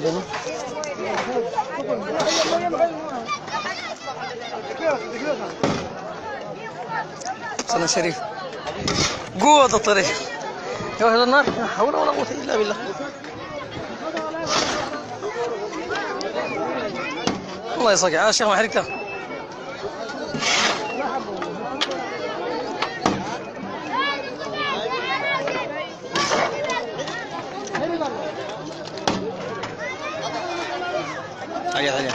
bunu. سنة شريف قوة الطريق يا أهل النار لا حول ولا قوة إلا بالله. الله يصقع يا شيخ ما حركته. هيا هيا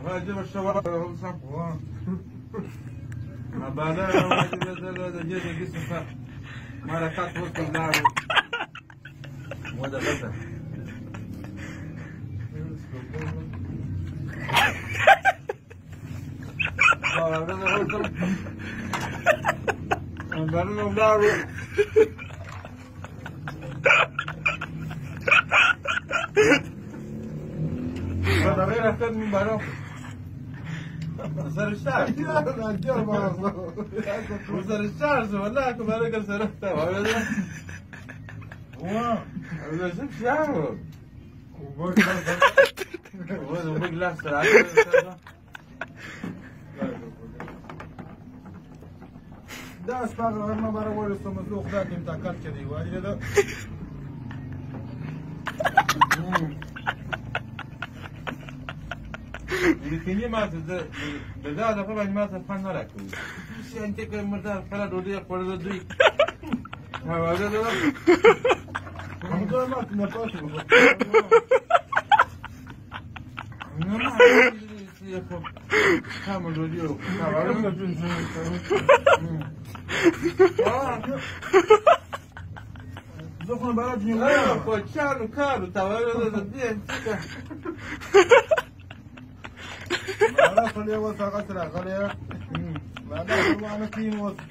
غاجب الشوارع صفوة ما بعدها جيت قصة ملكات وسط النار وده غدا غير أكثر من بارو صار الشعر صار الشعر والله كبارك سرقته ولا ولا شوف شعره وبقى سرعة ده اسباغ ما بارو ولا سمزوق ذاك انت كات كذي واجد ده الكنية ما تزد بزاد طبعا ما تفهم ولا كوي شيء أنت كل مرة فلا دودي أقول دودي هذا ده هذا ما كنا فاهم ما يفهم كم دودي هذا ما بنسى زخنا بلد نيويورك كوتشارو كارو تاويل ده دي لا خليه وسع قصر خليه بعدها هو أنا كين وسع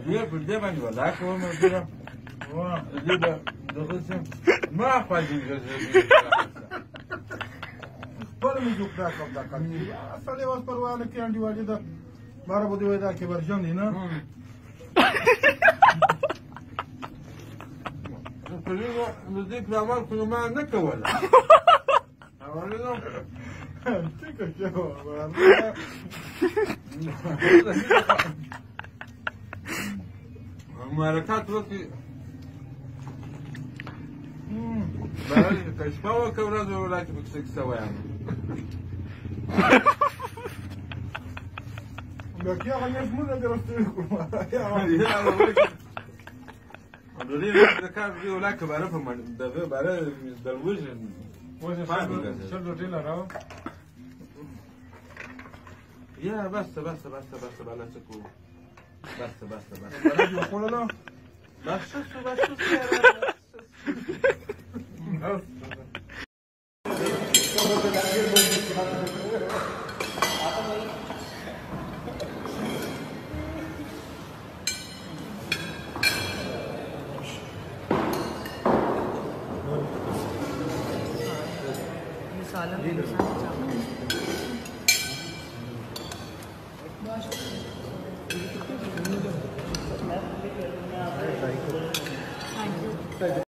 يبغى دبن ولا كم مرة واه دبا دخلت ما أخذين جزء بل من جوك ذاك ذاك أصلي واسبر وأنا كين عندي واجد ما ربودي وذاك كبر جندي نا كلنا نزيد نعمل كل ما نكولا أولنا تيجي شو ماركات وقتي بعد كشفوا كوراد ولا تبكسك سوا يعني لك يا غني اسمه درستيكم يا دولي ذكر في ولا كبارة من ده بارة دلوجن شنو تيلا راو يا بس بلا تكو بس بلا يقول له بس Thank you.